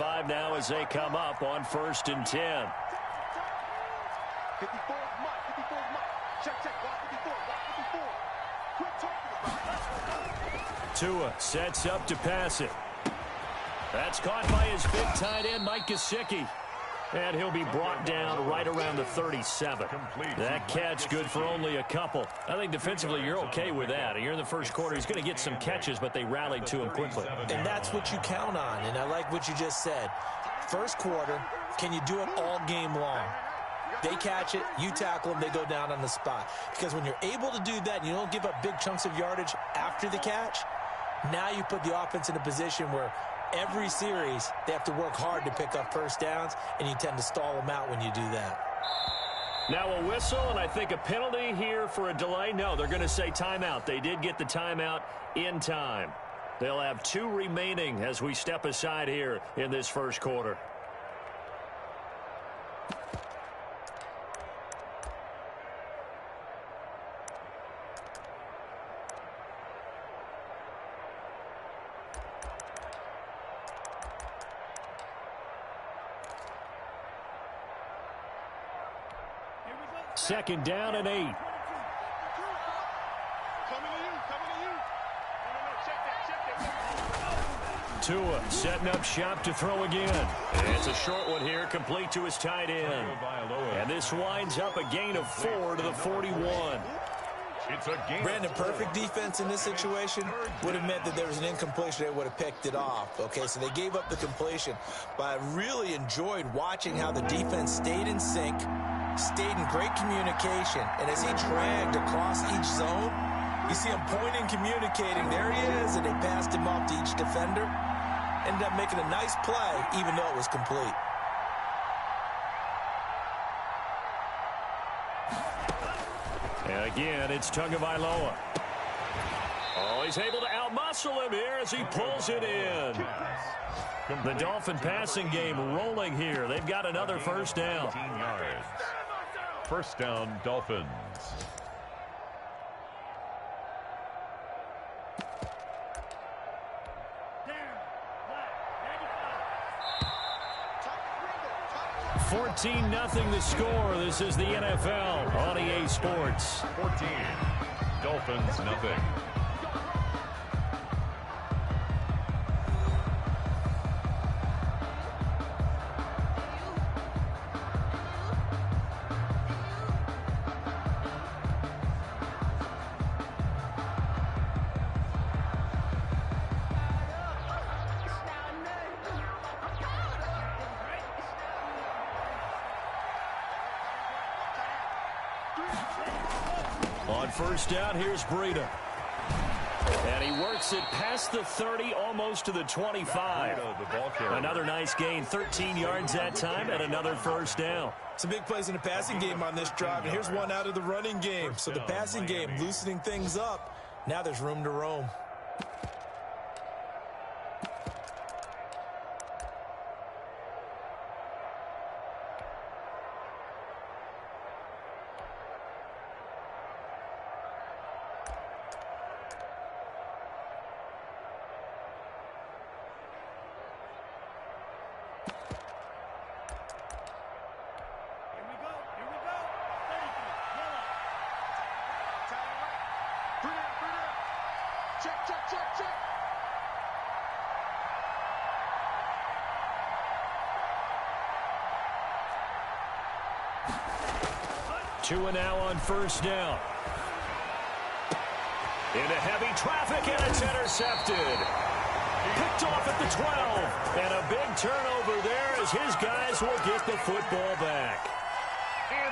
45 now as they come up on 1st and 10. 54 is Mike. 54 is Mike. Check, check. Block 54. Block 54. Quit talking about it. Tua sets up to pass it. That's caught by his big tight end, Mike Gesicki. And he'll be brought down right around the 37. That catch good for only a couple. I think defensively you're okay with that. You're in the first quarter. He's going to get some catches, but they rallied to him quickly. And that's what you count on, and I like what you just said. First quarter, can you do it all game long? They catch it, you tackle them, they go down on the spot. Because when you're able to do that and you don't give up big chunks of yardage after the catch, now you put the offense in a position where every series, they have to work hard to pick up first downs, and you tend to stall them out when you do that. Now a whistle, and I think a penalty here for a delay. No, they're going to say timeout. They did get the timeout in time. They'll have 2 remaining as we step aside here in this first quarter. Second down and 8. Coming to you. Check that. Tua setting up shop to throw again. And it's a short one here, complete to his tight end. And this winds up a gain of 4 to the 41. Brandon, perfect defense in this situation would have meant that there was an incompletion. They would have picked it off. Okay, so they gave up the completion. But I really enjoyed watching how the defense stayed in sync, stayed in great communication, and as he dragged across each zone, you see him pointing, communicating. There he is, and they passed him off to each defender. Ended up making a nice play, even though it was complete. And again, it's Tagovailoa. Oh, he's able to outmuscle him here as he pulls it in. The Dolphin passing game rolling here. They've got another first down. First down, Dolphins. Top 14-0 the score. This is the NFL on EA Sports. 14. Dolphins, nothing. On first down, here's Breida. And he works it past the 30, almost to the 25. Another nice gain, 13 yards that time, and another first down. Some big plays in the passing game on this drive, and here's one out of the running game. So the passing game loosening things up. Now there's room to roam. Check. Tua now on first down. Into heavy traffic, and it's intercepted. Picked off at the 12. And a big turnover there as his guys will get the football back.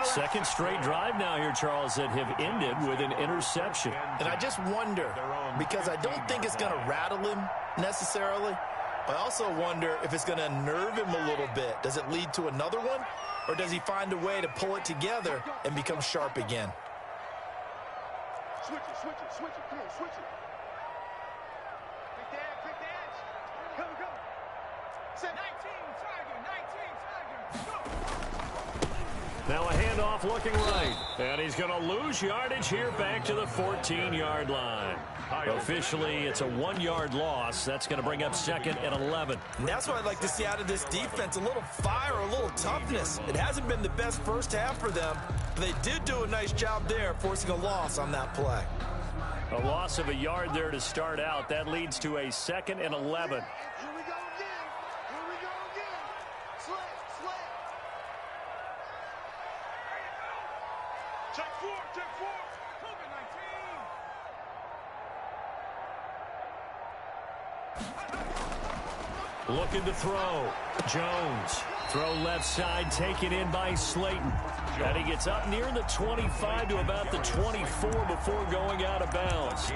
Second straight drive now here, Charles, that have ended with an interception. And I just wonder, because I don't think it's going to rattle him necessarily, but I also wonder if it's going to unnerve him a little bit. Does it lead to another one, or does he find a way to pull it together and become sharp again? Switch it. Come on, switch it. Quick dance. Come. Set 19, Tiger, go. Now a handoff looking right. And he's going to lose yardage here back to the 14-yard line. Officially, it's a 1-yard loss. That's going to bring up 2nd and 11. And that's what I'd like to see out of this defense, a little fire, a little toughness. It hasn't been the best first half for them, but they did do a nice job there, forcing a loss on that play. A loss of a yard there to start out. That leads to a 2nd and 11. Here we go again. Here we go again. Slant. Check four. Looking to throw. Jones. Throw left side, taken in by Slayton. And he gets up near the 25 to about the 24 before going out of bounds.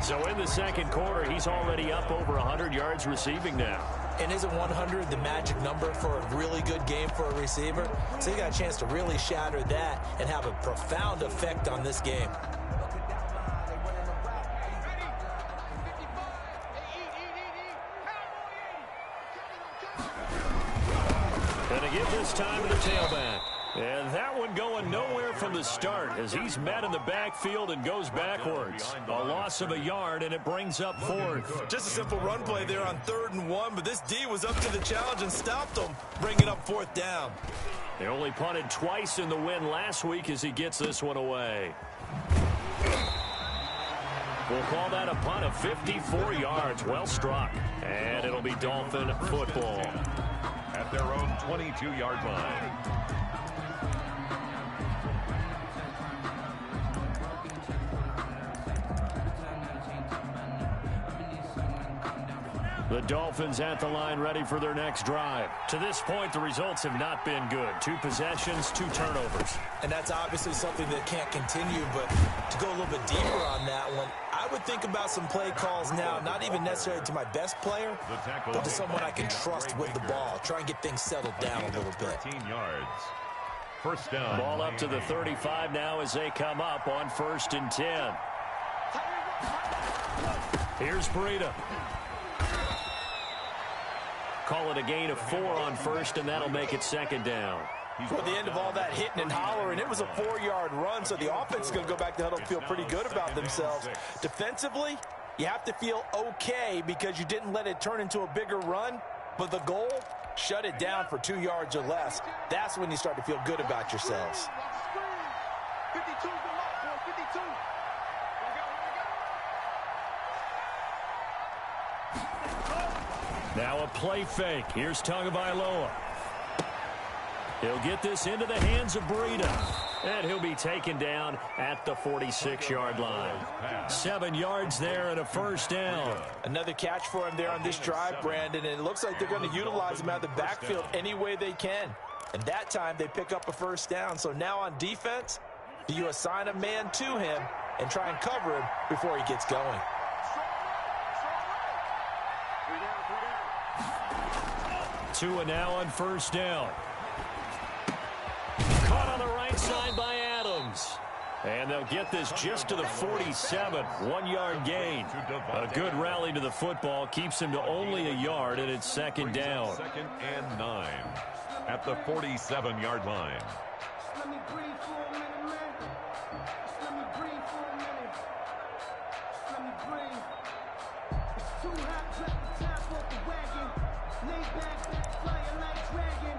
So in the second quarter, he's already up over 100 yards receiving now. And isn't 100 the magic number for a really good game for a receiver? So he got a chance to really shatter that and have a profound effect on this game. And to give this time to the tailback. And that one going nowhere from the start as he's met in the backfield and goes backwards. A loss of a yard, and it brings up 4th. Just a simple run play there on 3rd and 1, but this D was up to the challenge and stopped them, bringing up 4th down. They only punted twice in the win last week as he gets this one away. We'll call that a punt of 54 yards. Well struck. And it'll be Dolphin football. At their own 22-yard line. The Dolphins at the line ready for their next drive. To this point, the results have not been good. 2 possessions, 2 turnovers. And that's obviously something that can't continue, but to go a little bit deeper on that one, I would think about some play calls now, not even necessarily to my best player, but to someone I can trust with the ball. Try and get things settled down a little bit. 13 yards. First down. Ball up to the 35 now as they come up on 1st and 10. Here's Breida. Call it a gain of 4 on 1st, and that'll make it 2nd down. Well, the end of all that hitting and hollering, it was a 4-yard run, so the offense is going to go back to huddle and feel pretty good about themselves. Defensively, you have to feel okay because you didn't let it turn into a bigger run, but the goal, shut it down for 2 yards or less. That's when you start to feel good about yourselves. 52's the lock, boy. 52. Now a play fake. Here's Tagovailoa. He'll get this into the hands of Breida. And he'll be taken down at the 46-yard line. 7 yards there and a 1st down. Another catch for him there on this drive, Brandon, and it looks like they're going to utilize him out of the backfield any way they can. And that time they pick up a 1st down. So now on defense, do you assign a man to him and try and cover him before he gets going? 2 and now on 1st down. Caught on the right side by Adams. And they'll get this just to the 47. 1-yard gain. A good rally to the football. Keeps him to only a yard, and it's 2nd down. 2nd and 9 at the 47-yard line. Let me breathe for a minute, man. Just let me breathe for a minute. Just let me breathe. It's too hot, cut the top off the wagon. Lay back, flying like dragon.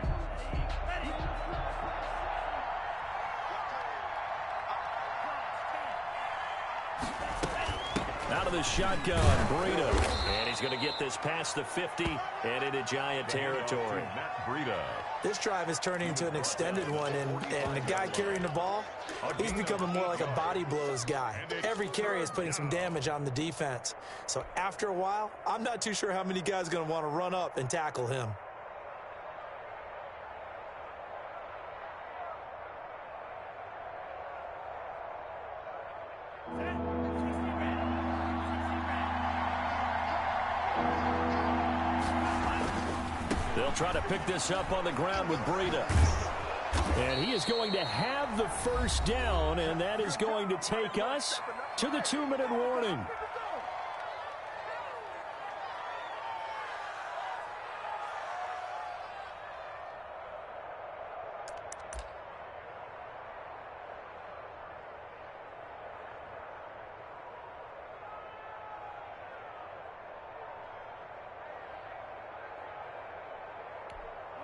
Out of the shotgun, Breida. And he's going to get this past the 50 and into Giant territory. Matt Breida. This drive is turning into an extended one, and the guy carrying the ball, he's becoming more like a body blows guy. Every carry is putting some damage on the defense. So after a while, I'm not too sure how many guys are going to want to run up and tackle him. They'll try to pick this up on the ground with Breida. And he is going to have the 1st down, and that is going to take us to the 2-minute warning.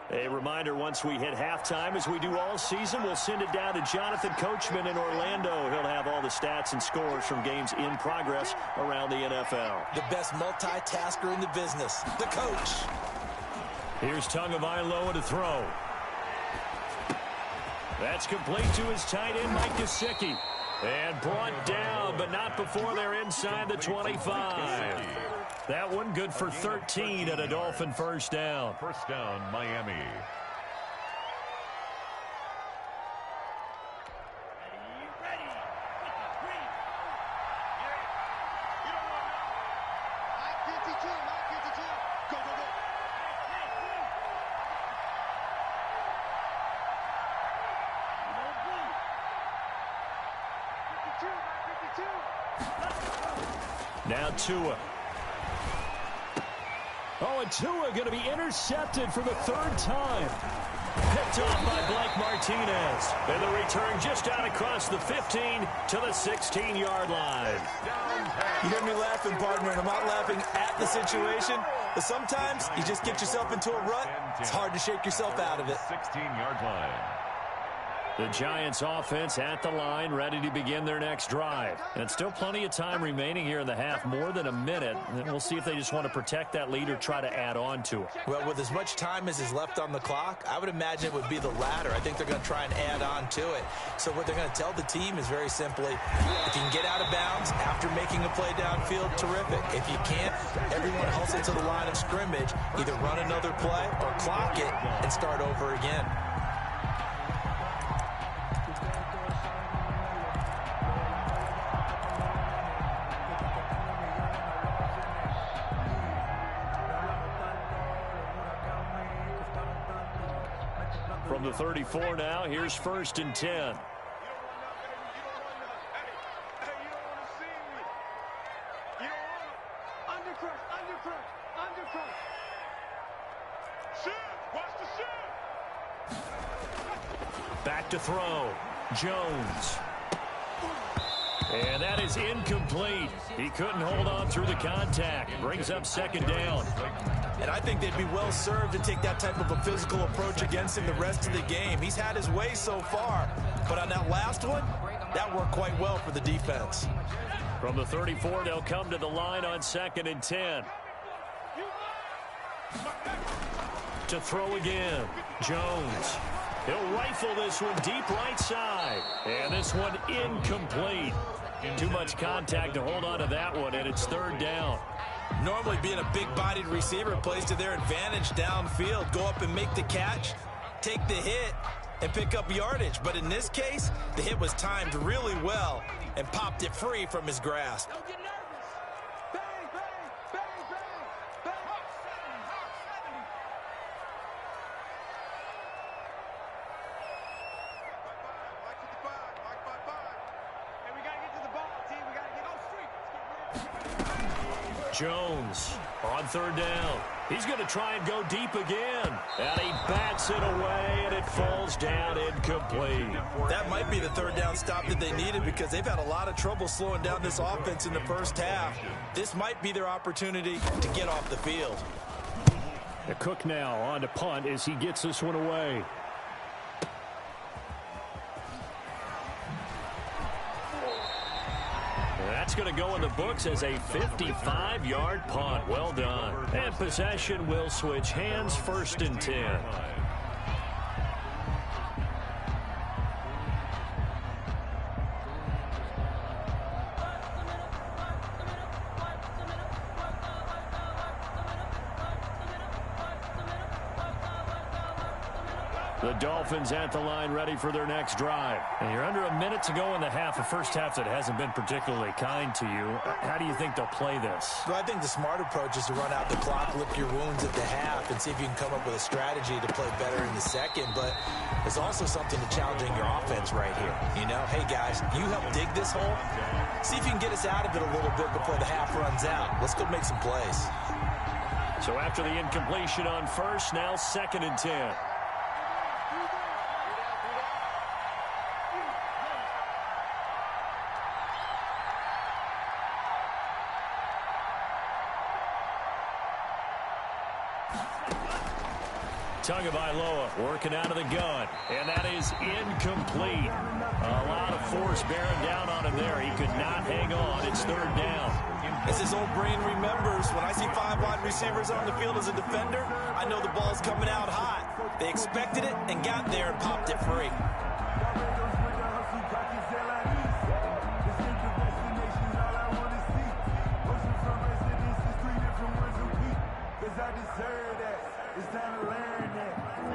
A reminder, once we hit halftime, as we do all season, we'll send it down to Jonathan Coachman in Orlando. He'll have all the stats and scores from games in progress around the NFL. The best multitasker in the business, the coach. Here's Tagovailoa to throw. That's complete to his tight end, Mike Gesicki. And brought down, but not before they're inside the 25. That one good for 13 and a Dolphin first down. First down, Miami. Now Tua. Oh, and Tua going to be intercepted for the third time. Picked off by Blake Martinez. And the return just out across the 15 to the 16-yard line. You hear me laughing, partner, and I'm not laughing at the situation. But sometimes you just get yourself into a rut. It's hard to shake yourself out of it. 16-yard line. The Giants offense at the line, ready to begin their next drive. And still plenty of time remaining here in the half, more than a minute. And we'll see if they just want to protect that lead or try to add on to it. Well, with as much time as is left on the clock, I would imagine it would be the latter. I think they're going to try and add on to it. So what they're going to tell the team is very simply, if you can get out of bounds after making a play downfield, terrific. If you can't, everyone hustle to the line of scrimmage, either run another play or clock it and start over again. From the 34 now, here's 1st and 10. Back to throw. Jones. And that is incomplete. He couldn't hold on through the contact. Brings up 2nd down. And I think they'd be well served to take that type of a physical approach against him the rest of the game. He's had his way so far, but on that last one, that worked quite well for the defense. From the 34, they'll come to the line on 2nd and 10. To throw again, Jones. He'll rifle this one deep right side. And this one incomplete. Too much contact to hold on to that one, and it's 3rd down. Normally being a big-bodied receiver plays to their advantage downfield. Go up and make the catch, take the hit, and pick up yardage. But in this case, the hit was timed really well and popped it free from his grasp. Jones on 3rd down. He's going to try and go deep again. And he bats it away, and it falls down incomplete. That might be the 3rd down stop that they needed because they've had a lot of trouble slowing down this offense in the first half. This might be their opportunity to get off the field. The Cook now on to punt as he gets this one away. That's going to go in the books as a 55-yard punt. Well done. And possession will switch hands, 1st and 10. The Dolphins at the line ready for their next drive. And you're under a minute to go in the half, a first half that hasn't been particularly kind to you. How do you think they'll play this? Well, I think the smart approach is to run out the clock, lick your wounds at the half, and see if you can come up with a strategy to play better in the second. But there's also something to challenging your offense right here. You know, hey, guys, you help dig this hole. See if you can get us out of it a little bit before the half runs out. Let's go make some plays. So after the incompletion on 1st, now 2nd and 10. Tagovailoa working out of the gun, and that is incomplete. A lot of force bearing down on him there. He could not hang on. It's third down. As his old brain remembers, when I see 5 wide receivers on the field as a defender, I know the ball's coming out hot. They expected it and got there and popped it free.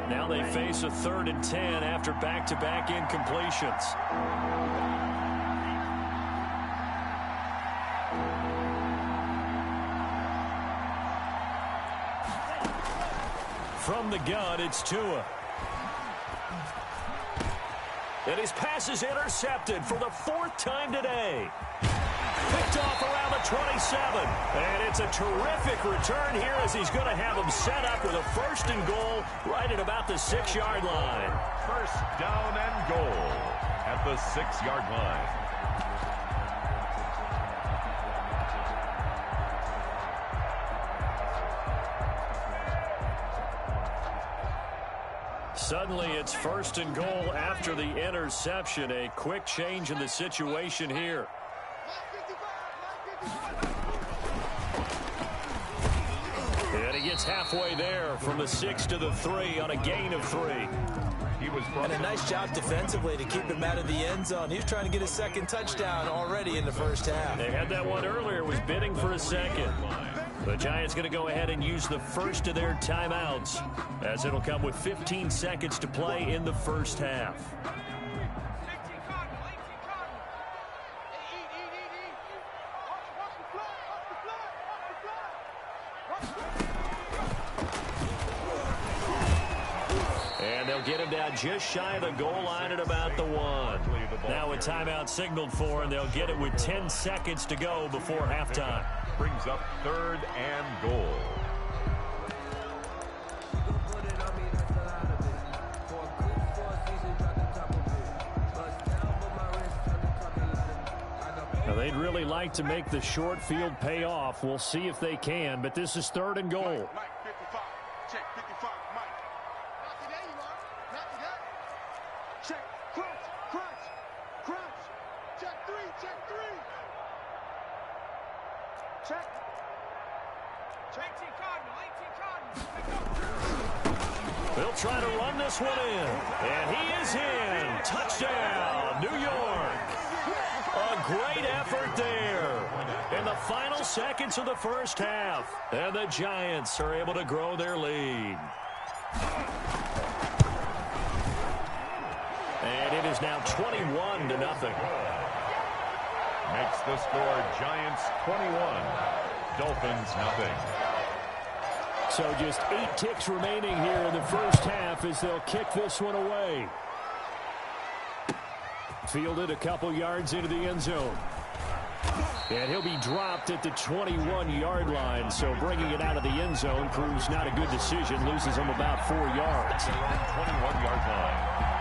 Now they face a 3rd and 10 after back-to-back incompletions. From the gun, it's Tua. And his pass is intercepted for the 4th time today. Picked off around the 27. And it's a terrific return here as he's going to have him set up with a 1st and goal right at about the 6-yard line. 1st down and goal at the 6-yard line. Suddenly it's 1st and goal after the interception. A quick change in the situation here. And he gets halfway there from the 6 to the 3 on a gain of 3. And a nice job defensively to keep him out of the end zone. He was trying to get a 2nd touchdown already in the 1st half. They had that one earlier, was bidding for a 2nd. The Giants going to go ahead and use the 1st of their timeouts, as it'll come with 15 seconds to play in the 1st half. And they'll get him down just shy of the goal line at about the 1. Now a timeout signaled for, and they'll get it with 10 seconds to go before halftime. Brings up 3rd and goal. Now they'd really like to make the short field pay off. We'll see if they can, but this is 3rd and goal. Mike 55. Check 55, Mike. Not today, you are. Not today. Check. Crunch. Crunch. Crunch. Check 3. Check 3. Check. Check. 18 Cardinal. They'll try to run this one in. And he is in. Touchdown, New York. A great effort there in the final seconds of the 1st half. And the Giants are able to grow their lead. And it is now 21-0. Makes the score Giants 21, Dolphins nothing. So just 8 ticks remaining here in the 1st half as they'll kick this one away. Fielded a couple yards into the end zone. And he'll be dropped at the 21-yard line. So bringing it out of the end zone proves not a good decision. Loses him about 4 yards. 21-yard line.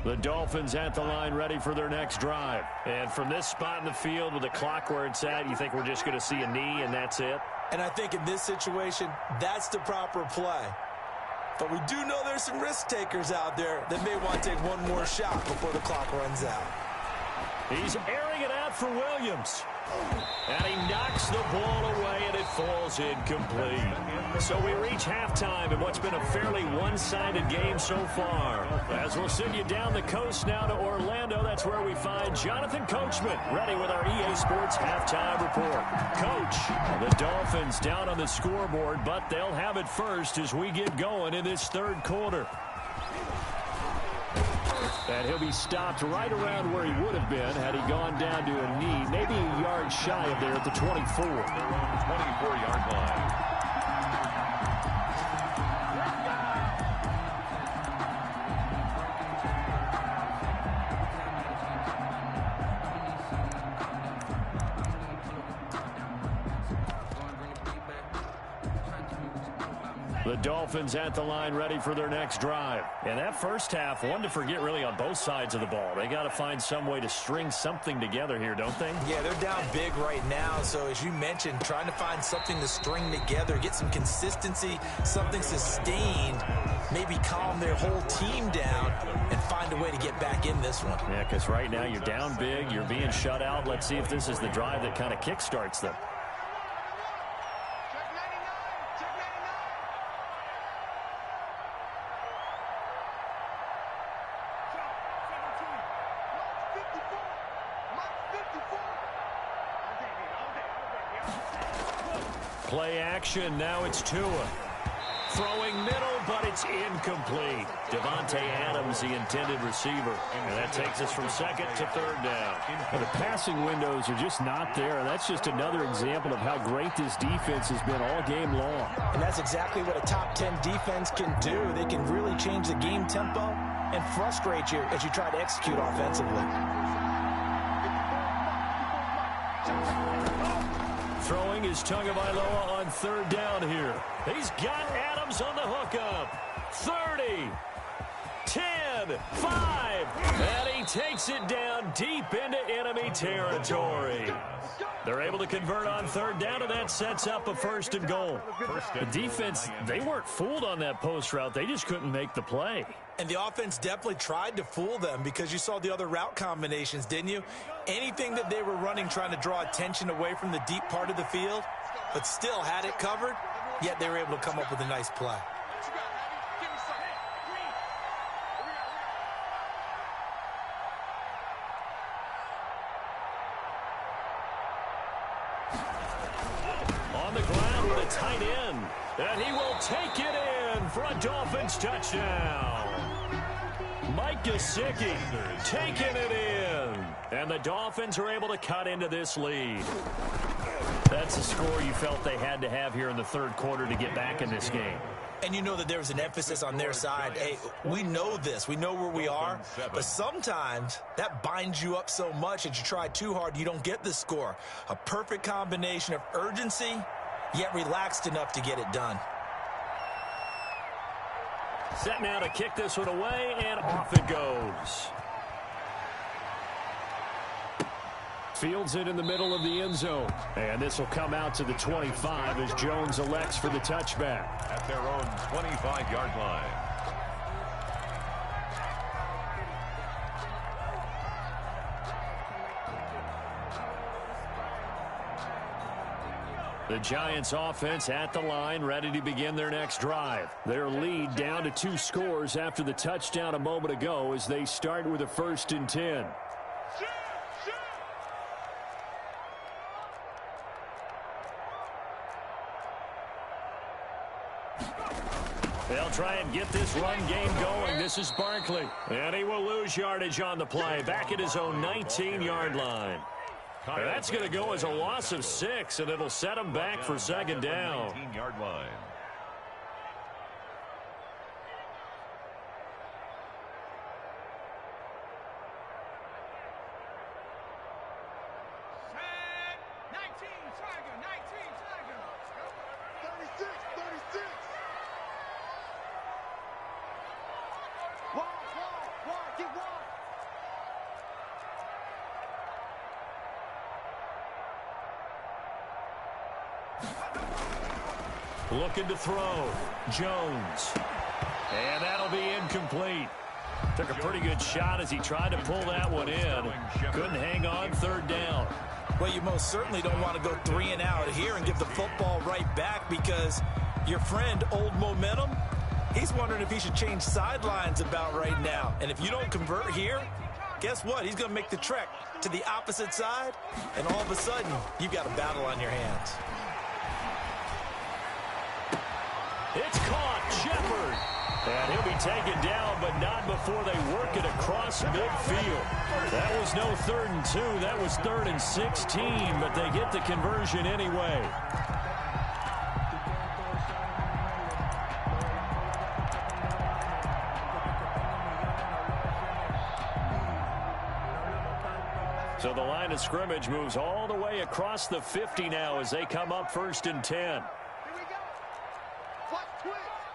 The Dolphins at the line ready for their next drive. And from this spot in the field with the clock where it's at, you think we're just going to see a knee and that's it? And I think in this situation, that's the proper play. But we do know there's some risk takers out there that may want to take one more shot before the clock runs out. He's airing it out for Williams. And he knocks the ball away, and it falls incomplete. So we reach halftime in what's been a fairly one-sided game so far. As we'll send you down the coast now to Orlando, that's where we find Jonathan Coachman, ready with our EA Sports halftime report. Coach, the Dolphins down on the scoreboard, but they'll have it first as we get going in this 3rd quarter. And he'll be stopped right around where he would have been had he gone down to a knee, maybe a yard shy of there at the 24. They're on the 24-yard line. The Dolphins at the line ready for their next drive. And that first half, one to forget really on both sides of the ball. They got to find some way to string something together here, don't they? Yeah, they're down big right now. So as you mentioned, trying to find something to string together, get some consistency, something sustained, maybe calm their whole team down and find a way to get back in this one. Yeah, because right now you're down big, you're being shut out. Let's see if this is the drive that kind of kickstarts them. Play action, now it's Tua. Throwing middle, but it's incomplete. Devontae Adams, the intended receiver. And that takes us from second to third down. Well, the passing windows are just not there. That's just another example of how great this defense has been all game long. And that's exactly what a top 10 defense can do. They can really change the game tempo and frustrate you as you try to execute offensively. Throwing is Tagovailoa on third down here. He's got Adams on the hookup. 30, 10, 5, and he takes it down deep into enemy territory. They're able to convert on third down, and that sets up a first and goal. The defense, they weren't fooled on that post route. They just couldn't make the play. And the offense definitely tried to fool them because you saw the other route combinations, didn't you? Anything that they were running trying to draw attention away from the deep part of the field, but still had it covered, yet they were able to come up with a nice play. On the ground with a tight end, and he will take it in for a Dolphins touchdown. Mike Gesicki taking it in, and the Dolphins are able to cut into this lead. That's a score you felt they had to have here in the third quarter to get back in this game. And you know that there was an emphasis on their side. Hey, we know this. We know where we are. But sometimes that binds you up so much that you try too hard, you don't get the score. A perfect combination of urgency, yet relaxed enough to get it done. Set now to kick this one away, and off it goes. Fields it in the middle of the end zone. And this will come out to the 25 as Jones elects for the touchback. At their own 25-yard line. The Giants offense at the line, ready to begin their next drive. Their lead down to 2 scores after the touchdown a moment ago as they start with a 1st and 10. They'll try and get this run game going. This is Barkley, and he will lose yardage on the play, back at his own 19-yard line. And that's going to go as a loss of 6, and it'll set him back for second down. 19-yard line. Looking to throw. Jones. And that'll be incomplete. Took a pretty good shot as he tried to pull that one in. Couldn't hang on third down. Well, you most certainly don't want to go 3 and out here and give the football right back because your friend, Old Momentum, he's wondering if he should change sidelines about right now. And if you don't convert here, guess what? He's going to make the trek to the opposite side, and all of a sudden, you've got a battle on your hands. It's caught. Shepard. And he'll be taken down, but not before they work it across midfield. That was no 3rd and 2. That was 3rd and 16, but they get the conversion anyway. So the line of scrimmage moves all the way across the 50 now as they come up 1st and 10. Here we go. Watch twist.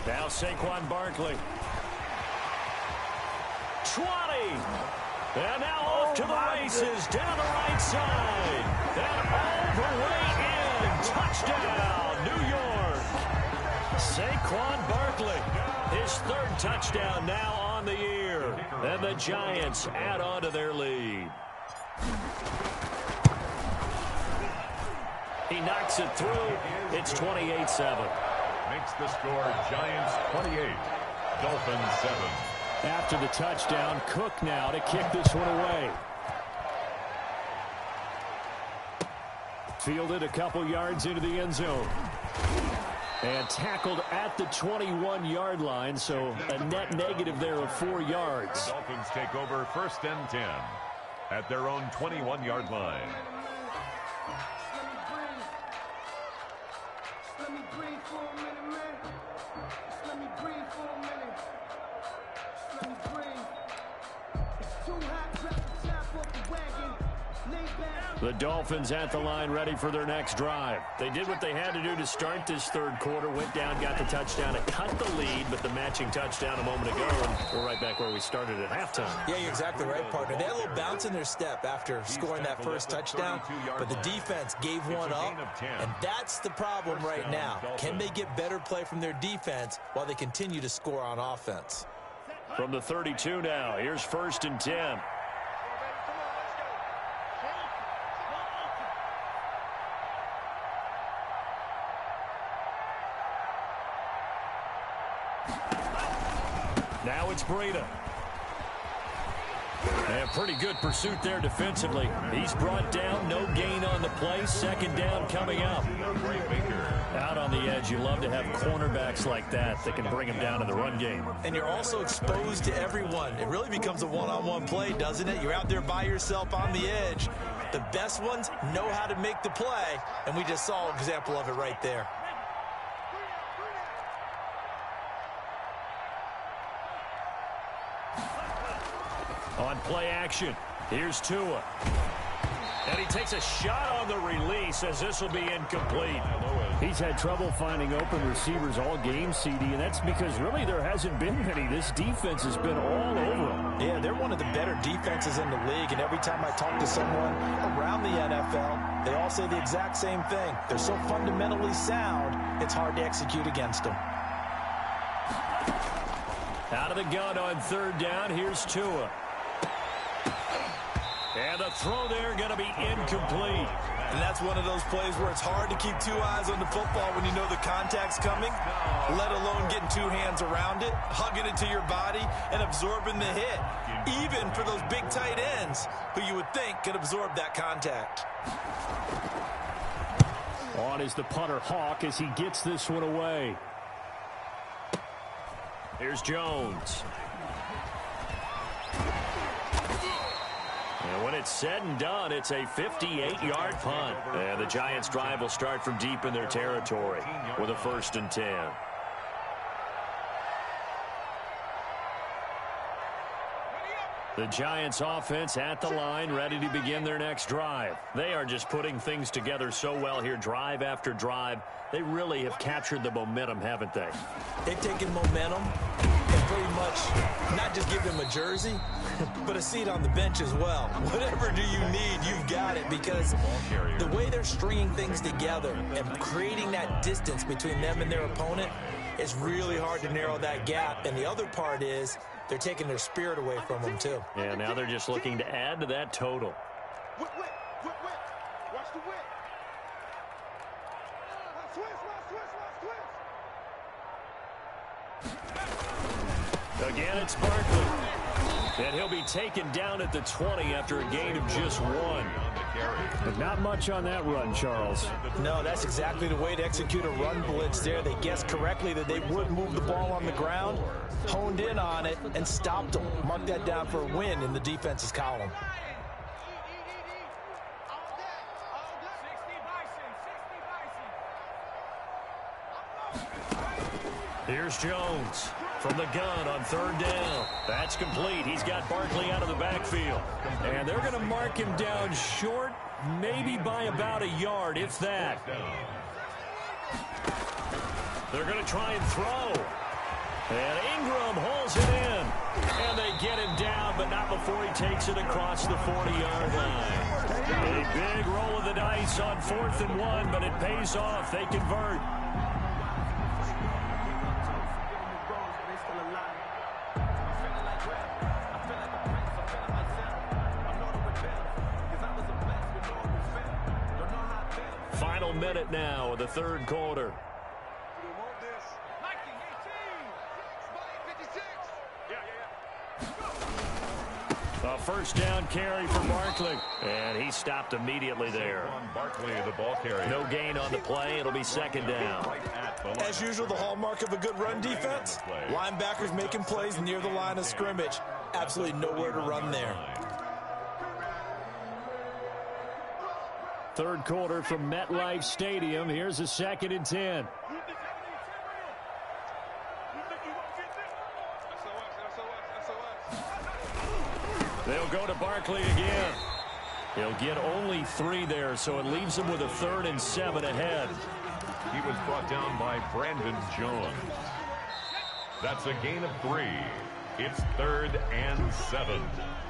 Now Saquon Barkley. 20. And now off to the races down the right side. And all the way in. Touchdown, New York. Saquon Barkley. His third touchdown now on the year. And the Giants add on to their lead. He knocks it through. It's 28-7. Makes the score Giants 28, Dolphins 7. After the touchdown, Cook now to kick this one away. Fielded a couple yards into the end zone. And tackled at the 21-yard line, so a net negative there of 4 yards. The Dolphins take over 1st and 10 at their own 21-yard line. Let me breathe for a minute, man. Just let me breathe for a minute. Just let me breathe. It's too hot, grab the top off the wagon. Lay back. The Dolphins at the line ready for their next drive. They did what they had to do to start this third quarter, went down, got the touchdown, and cut the lead, but the matching touchdown a moment ago, and we're right back where we started at halftime. Yeah, you're exactly right, partner. They had a little bounce in their step after scoring that first touchdown, but the defense gave one up, and that's the problem right now. Can they get better play from their defense while they continue to score on offense? From the 32 now, here's 1st and 10. Now it's Breida. And pretty good pursuit there defensively. He's brought down, no gain on the play. 2nd down coming up. Out on the edge, you love to have cornerbacks like that can bring him down in the run game. And you're also exposed to everyone. It really becomes a one-on-one play, doesn't it? You're out there by yourself on the edge. The best ones know how to make the play, and we just saw an example of it right there. On play action, here's Tua. And he takes a shot on the release as this will be incomplete. He's had trouble finding open receivers all game, CD, and that's because really there hasn't been many. This defense has been all over them. Yeah, they're one of the better defenses in the league, and every time I talk to someone around the NFL, they all say the exact same thing. They're so fundamentally sound, it's hard to execute against them. Out of the gun on 3rd down, here's Tua. And the throw there going to be incomplete. And that's one of those plays where it's hard to keep 2 eyes on the football when you know the contact's coming, let alone getting 2 hands around it, hugging it to your body, and absorbing the hit, even for those big tight ends who you would think could absorb that contact. On is the punter Hawk as he gets this one away. Here's Jones. And when it's said and done, it's a 58-yard punt. And the Giants' drive will start from deep in their territory with a 1st and 10. The Giants' offense at the line, ready to begin their next drive. They are just putting things together so well here, drive after drive. They really have captured the momentum, haven't they? They've taken momentum and pretty much not just give them a jersey, but a seat on the bench as well. Whatever do you need, you've got it, because the way they're stringing things together and creating that distance between them and their opponent, it's really hard to narrow that gap. And the other part is they're taking their spirit away from them, too. Yeah, now they're just looking to add to that total. Whip. Watch the whip. Twist. Again, it's Barkley. And he'll be taken down at the 20 after a gain of just 1. But not much on that run, Charles. No, that's exactly the way to execute a run blitz there. They guessed correctly that they would move the ball on the ground, honed in on it, and stopped them. Mark that down for a win in the defense's column. Here's Jones from the gun on 3rd down. That's complete. He's got Barkley out of the backfield. And they're going to mark him down short, maybe by about a yard, if that. They're going to try and throw. And Ingram holds it in. And they get him down, but not before he takes it across the 40-yard line. A big roll of the dice on 4th and 1, but it pays off. They convert. Final minute now of the third quarter. A first down carry for Barkley. And he stopped immediately there. Barkley, the ball carrier. No gain on the play. It'll be second down. As usual, the hallmark of a good run defense, linebackers making plays near the line of scrimmage. Absolutely nowhere to run there. Third quarter from MetLife Stadium. Here's a 2nd and 10. They'll go to Barkley again. He'll get only 3 there, so it leaves him with a 3rd and 7 ahead. He was brought down by Brandon Jones. That's a gain of 3. It's 3rd and 7.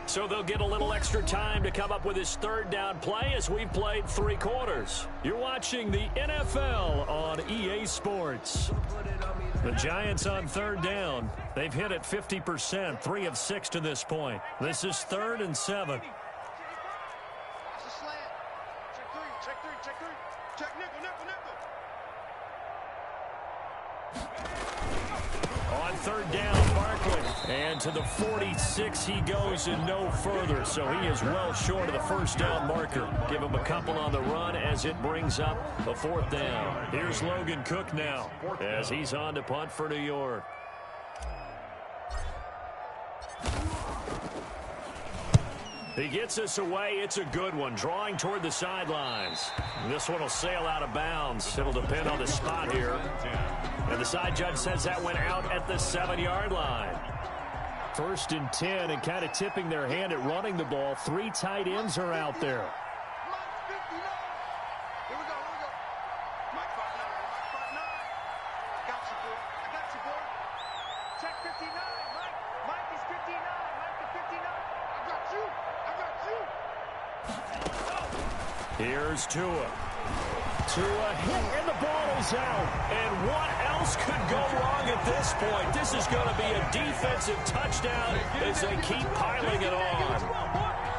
So they'll get a little extra time to come up with his 3rd down play as we've played 3 quarters. You're watching the NFL on EA Sports. The Giants on 3rd down. They've hit it 50%, 3 of 6 to this point. This is 3rd and 7. On 3rd down, Barkley. And to the 46 he goes and no further. So he is well short of the first down marker. Give him a couple on the run as it brings up a 4th down. Here's Logan Cook now as he's on to punt for New York. He gets us away. It's a good one. Drawing toward the sidelines. This one will sail out of bounds. It'll depend on the spot here. And the side judge says that went out at the 7-yard line. 1st and 10, and kind of tipping their hand at running the ball. 3 tight ends are out there. Here's Tua. Tua hit, and the ball is out. And what else could go wrong at this point? This is going to be a defensive touchdown as they keep piling it on.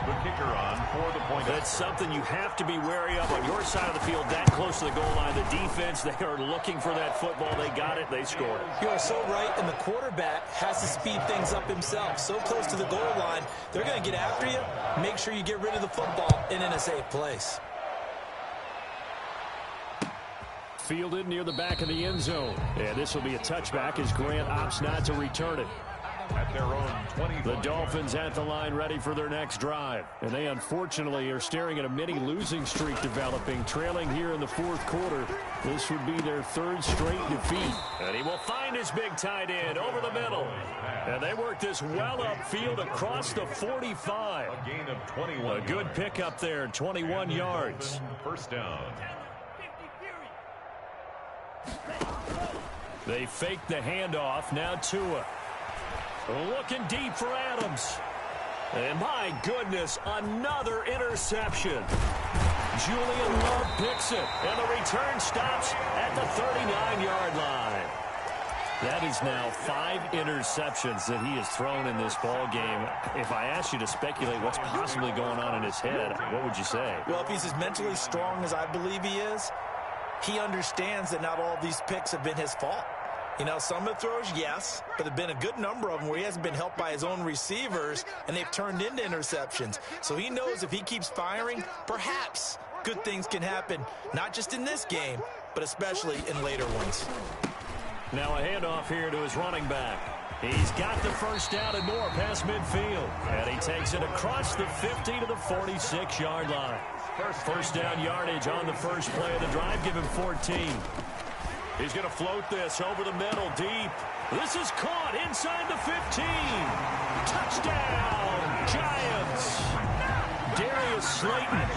The kicker on for the point. That's something you have to be wary of on your side of the field, that close to the goal line. The defense, they are looking for that football. They got it. They scored. You are so right, and the quarterback has to speed things up himself. So close to the goal line, they're going to get after you. Make sure you get rid of the football and in a safe place. Fielded near the back of the end zone. And this will be a touchback as Grant opts not to return it. At their own 20. The Dolphins at the line ready for their next drive. And they unfortunately are staring at a mini losing streak developing, trailing here in the 4th quarter. This would be their 3rd straight defeat. And he will find his big tight end over the middle. And they work this well upfield across the 45. A gain of 21. A good pickup there, 21 yards. First down. They fake the handoff. Now Tua. Looking deep for Adams. And my goodness, another interception. Julian Love picks it. And the return stops at the 39-yard line. That is now 5 interceptions that he has thrown in this ball game. If I asked you to speculate what's possibly going on in his head, what would you say? Well, if he's as mentally strong as I believe he is, he understands that not all of these picks have been his fault. You know, some of the throws, yes, but there have been a good number of them where he hasn't been helped by his own receivers, and they've turned into interceptions. So he knows if he keeps firing, perhaps good things can happen, not just in this game, but especially in later ones. Now a handoff here to his running back. He's got the first down and more past midfield. And he takes it across the 50 to the 46-yard line. First down yardage on the first play of the drive. Give him 14. He's going to float this over the middle deep. This is caught inside the 15. Touchdown, Giants. Darius Slayton,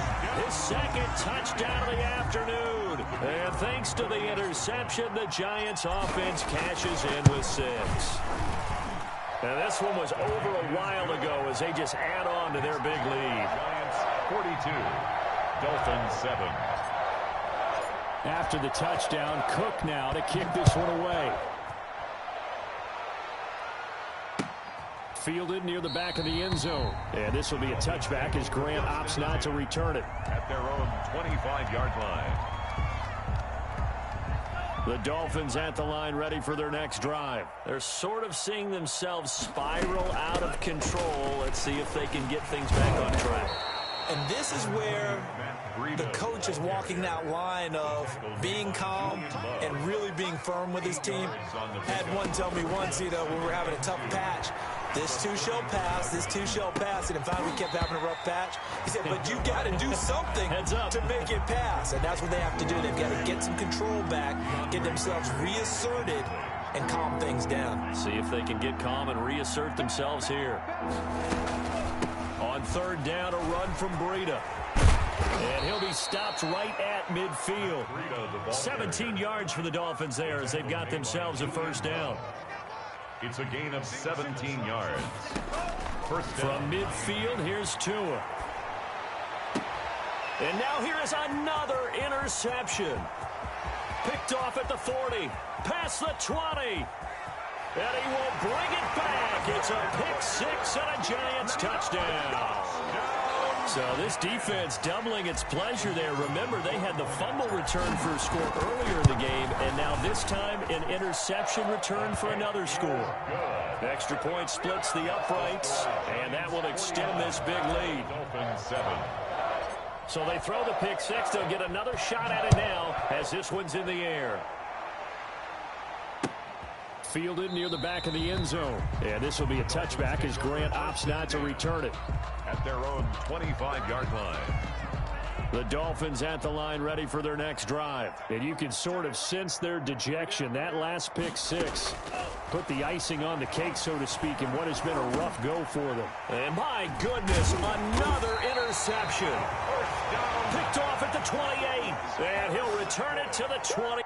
his second touchdown of the afternoon. And thanks to the interception, the Giants offense cashes in with 6. And this one was over a while ago as they just add on to their big lead. Giants 42, Dolphins 7. After the touchdown, Cook now to kick this one away. Fielded near the back of the end zone. And this will be a touchback as Grant opts not to return it. At their own 25-yard line. The Dolphins at the line ready for their next drive. They're sort of seeing themselves spiral out of control. Let's see if they can get things back on track. And this is where the coach is walking that line of being calm and really being firm with his team. Had one tell me once, when we were having a tough patch, this too shall pass, this too shall pass. And finally we kept having a rough patch. He said, but you got to do something to make it pass. And that's what they have to do. They've got to get some control back, get themselves reasserted, and calm things down. See if they can get calm and reassert themselves here. On third down, a run from Breida. And he'll be stopped right at midfield. 17 yards for the Dolphins there as they've got themselves a first down. It's a gain of 17 yards. First down. From midfield, here's Tua. And now here is another interception. Picked off at the 40, past the 20. And he will bring it back. It's a pick 6 and a Giants touchdown. So this defense doubling its pleasure there. Remember, they had the fumble return for a score earlier in the game, and now this time an interception return for another score. Extra point splits the uprights, and that will extend this big lead. Dolphins 7. So they throw the pick 6. They'll get another shot at it now as this one's in the air. Fielded near the back of the end zone. And this will be a touchback as Grant opts not to return it. At their own 25-yard line. The Dolphins at the line ready for their next drive. And you can sort of sense their dejection. That last pick 6 put the icing on the cake, so to speak, in what has been a rough go for them. And my goodness, another interception. Picked off at the 28. And he'll return it to the 20.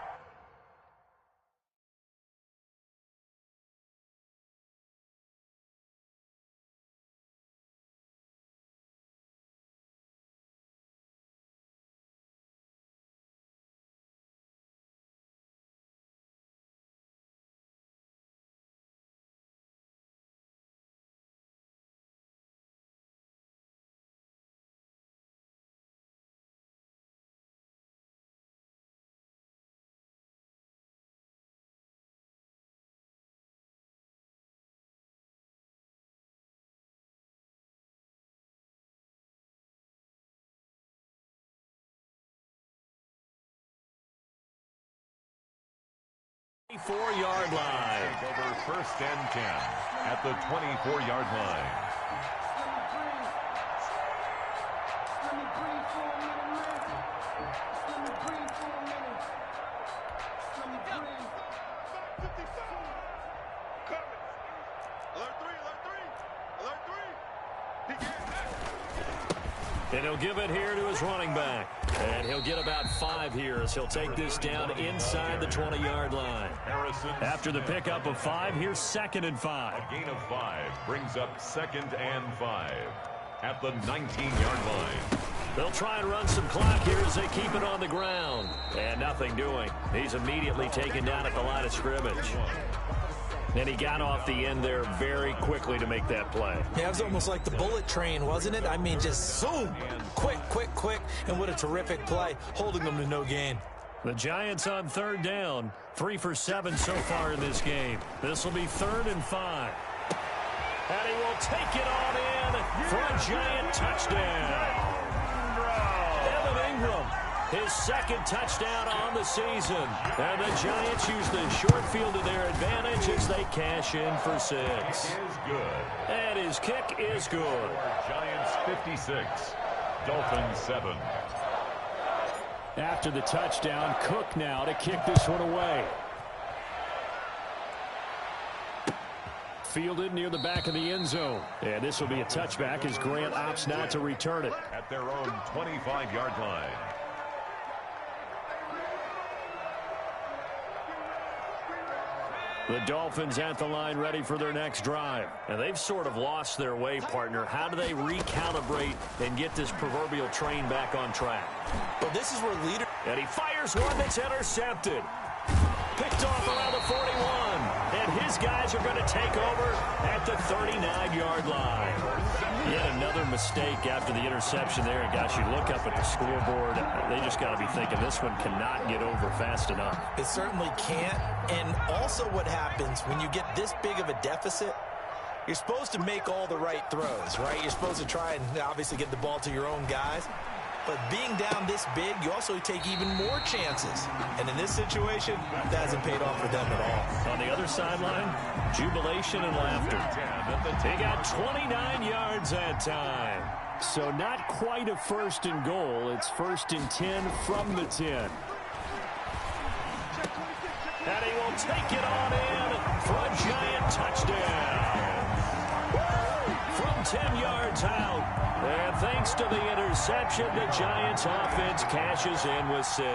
Yard line. Over first and 10 at the 24-yard line. Let me breathe for a minute, man. Let me breathe for a minute. Let me breathe. 55. Coming. Alert 3, alert 3. Alert 3. He gets back. And he'll give it here to his running back. And he'll get about 5 here as he'll take this down inside the 20-yard line. After the pickup of 5, here's 2nd and 5. A gain of 5 brings up 2nd and 5 at the 19-yard line. They'll try and run some clock here as they keep it on the ground. And nothing doing. He's immediately taken down at the line of scrimmage. And he got off the end there very quickly to make that play. Yeah, it was almost like the bullet train, wasn't it? I mean, just zoom, quick, and what a terrific play, holding them to no gain. The Giants on third down, 3 for 7 so far in this game. This will be 3rd and 5. And he will take it on in for a Giant touchdown. Evan Ingram, his 2nd touchdown on the season. And the Giants use the short field to their advantage as they cash in for 6. Is good. And his kick is good. Giants 56, Dolphins 7. After the touchdown, Cook now to kick this one away. Fielded near the back of the end zone. And this will be a touchback as Grant opts not to return it. At their own 25-yard line. The Dolphins at the line ready for their next drive. And they've sort of lost their way, partner. How do they recalibrate and get this proverbial train back on track? Well, this is where leader... And he fires one that's intercepted. Picked off around the 41. And his guys are going to take over at the 39-yard line. Yet another mistake after the interception there. And, gosh, you look up at the scoreboard. They just got to be thinking this one cannot get over fast enough. It certainly can't. And also what happens when you get this big of a deficit, you're supposed to make all the right throws, right? You're supposed to try and obviously get the ball to your own guys. But being down this big, you also take even more chances. And in this situation, that hasn't paid off for them at all. On the other sideline, jubilation and laughter. They got 29 yards that time. So not quite a first and goal. It's first and 10 from the 10. And he will take it on in for a giant touchdown. From 10 yards out. And thanks to the interception, the Giants offense cashes in with 6.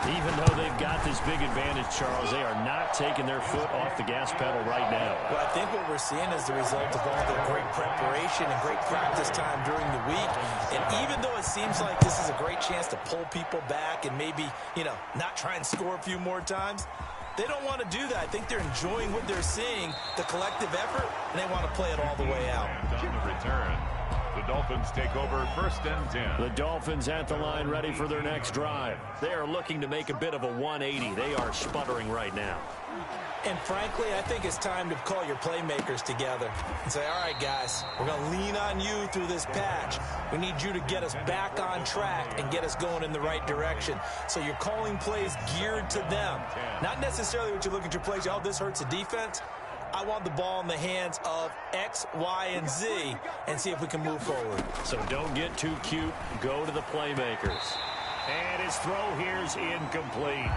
Even though they've got this big advantage, Charles, they are not taking their foot off the gas pedal right now. Well, I think what we're seeing is the result of all the great preparation and great practice time during the week. And even though it seems like this is a great chance to pull people back and maybe, not try and score a few more times, they don't want to do that. I think they're enjoying what they're seeing, the collective effort, and they want to play it all the way out. And on the return, the Dolphins take over first and 10. The Dolphins at the line ready for their next drive. They are looking to make a bit of a 180. They are sputtering right now. And frankly, I think it's time to call your playmakers together and say, all right, guys, we're going to lean on you through this patch. We need you to get us back on track and get us going in the right direction. So you're calling plays geared to them. Not necessarily what you look at your plays, oh, this hurts the defense. I want the ball in the hands of X, Y, and Z and see if we can move forward. So don't get too cute. Go to the playmakers. And his throw here's incomplete.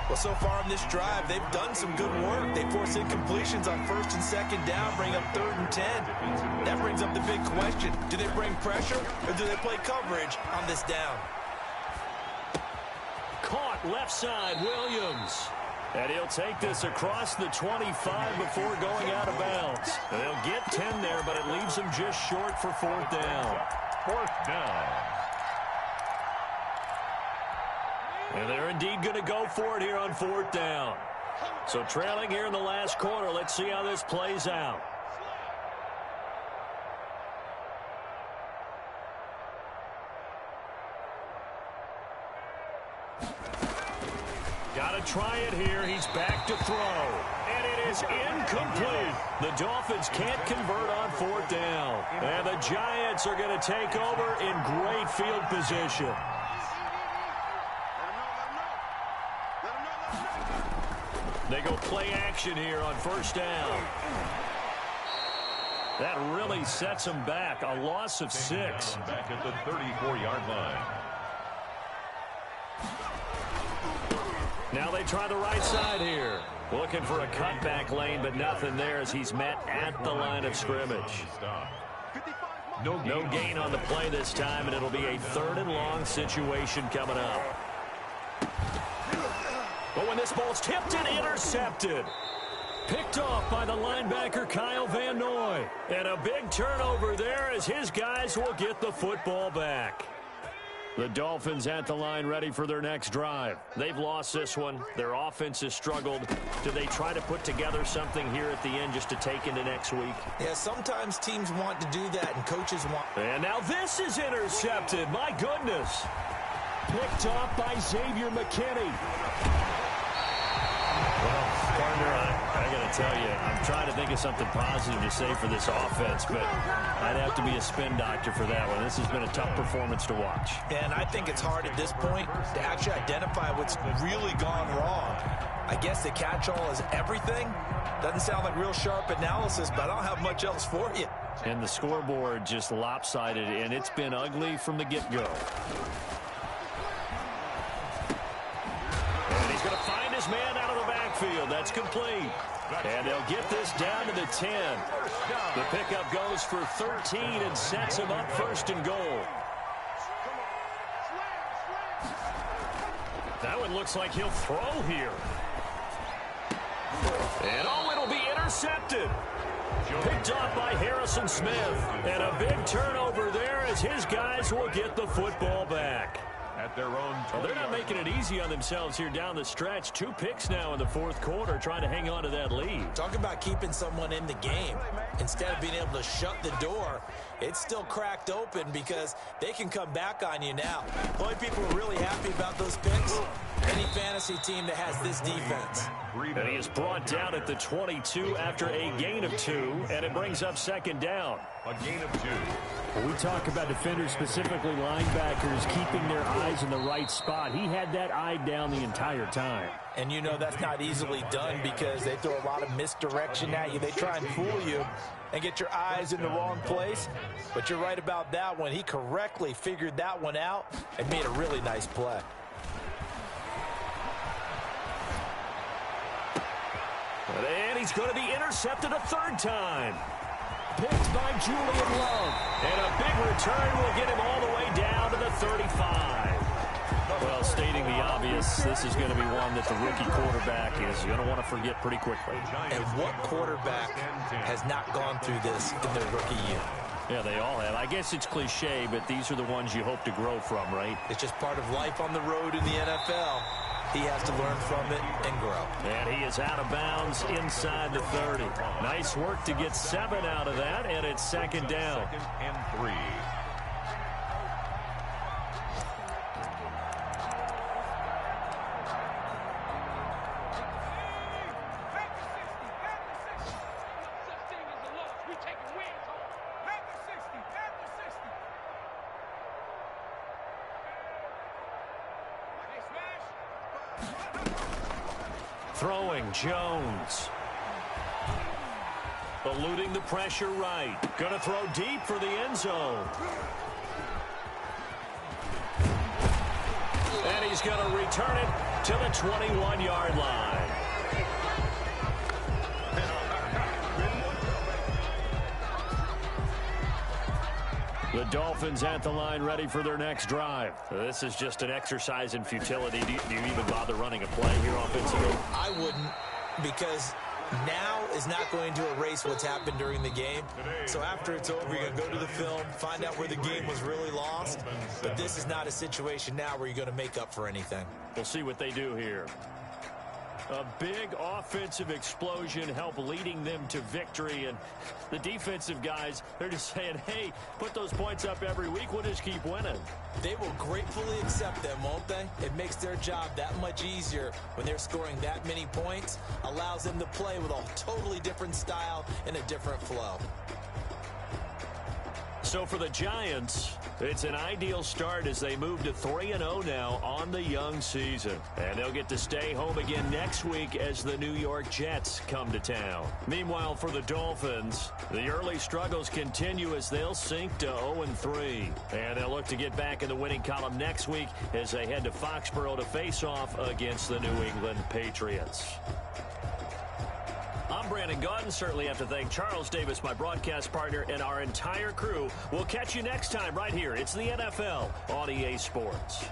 Well, so far in this drive, they've done some good work. They force incompletions on first and second down, bring up 3rd and 10. That brings up the big question. Do they bring pressure or do they play coverage on this down? Caught left side, Williams. And he'll take this across the 25 before going out of bounds. And they'll get 10 there, but it leaves them just short for 4th down. 4th down. And they're indeed going to go for it here on 4th down. So trailing here in the last quarter, let's see how this plays out. Got to try it here. He's back to throw. And it is incomplete. The Dolphins can't convert on 4th down. And the Giants are going to take over in great field position. They go play action here on 1st down. That really sets them back. A loss of 6. Back at the 34-yard line. Now they try the right side here. Looking for a cutback lane, but nothing there as he's met at the line of scrimmage. No gain on the play this time, and it'll be a 3rd and long situation coming up. But when this ball's tipped and intercepted. Picked off by the linebacker Kyle Van Noy. And a big turnover there as his guys will get the football back. The Dolphins at the line ready for their next drive. They've lost this one. Their offense has struggled. Do they try to put together something here at the end just to take into next week? Yeah, sometimes teams want to do that and coaches want. And now this is intercepted. My goodness. Picked off by Xavier McKinney. Well, partner, I got to tell you, I'm trying to think of something positive to say for this offense, but I'd have to be a spin doctor for that one. This has been a tough performance to watch. And I think it's hard at this point to actually identify what's really gone wrong. I guess the catch-all is everything. Doesn't sound like real sharp analysis, but I don't have much else for you. And the scoreboard just lopsided, and it's been ugly from the get-go. And he's going to find his man out of the backfield. That's complete. And they'll get this down to the 10. The pickup goes for 13 and sets him up first and goal. That one looks like he'll throw here. And oh, it'll be intercepted. Picked off by Harrison Smith. And a big turnover there as his guys will get the football back. At their own well, they're not making it easy on themselves here down the stretch. 2 picks now in the fourth quarter, trying to hang on to that lead. Talk about keeping someone in the game. Instead of being able to shut the door, it's still cracked open because they can come back on you now. The only people who are really happy about those picks, any fantasy team that has this defense. And he is brought down at the 22 after a gain of 2, and it brings up second down. A gain of 2. When we talk about defenders, specifically linebackers, keeping their eyes in the right spot. He had that eye down the entire time. And you know that's not easily done because they throw a lot of misdirection at you. They try and fool you and get your eyes in the wrong place. But you're right about that one. He correctly figured that one out and made a really nice play. And he's going to be intercepted a third time. Picked by Julian Love. And a big return will get him all the way down to the 35. Well, stating the obvious, this is going to be one that the rookie quarterback is going to want to forget pretty quickly. And what quarterback has not gone through this in their rookie year? Yeah, they all have. I guess it's cliche, but these are the ones you hope to grow from, right? It's just part of life on the road in the NFL. He has to learn from it and grow. And he is out of bounds inside the 30. Nice work to get 7 out of that, and it's second down. 2nd and 3. Throwing Jones. Eluding the pressure right. Going to throw deep for the end zone. And he's going to return it to the 21-yard line. The Dolphins at the line ready for their next drive. This is just an exercise in futility. Do you even bother running a play here offensively? I wouldn't, because now is not going to erase what's happened during the game. So after it's over, you're going to go to the film, find out where the game was really lost. But this is not a situation now where you're going to make up for anything. We'll see what they do here. A big offensive explosion help leading them to victory. And the defensive guys, they're just saying, hey, put those points up every week. We'll just keep winning. They will gratefully accept them, won't they? It makes their job that much easier when they're scoring that many points. Allows them to play with a totally different style and a different flow. So for the Giants, it's an ideal start as they move to 3-0 now on the young season. And they'll get to stay home again next week as the New York Jets come to town. Meanwhile, for the Dolphins, the early struggles continue as they'll sink to 0-3. And they'll look to get back in the winning column next week as they head to Foxborough to face off against the New England Patriots. I'm Brandon Gaudin. Certainly have to thank Charles Davis, my broadcast partner, and our entire crew. We'll catch you next time right here. It's the NFL on EA Sports.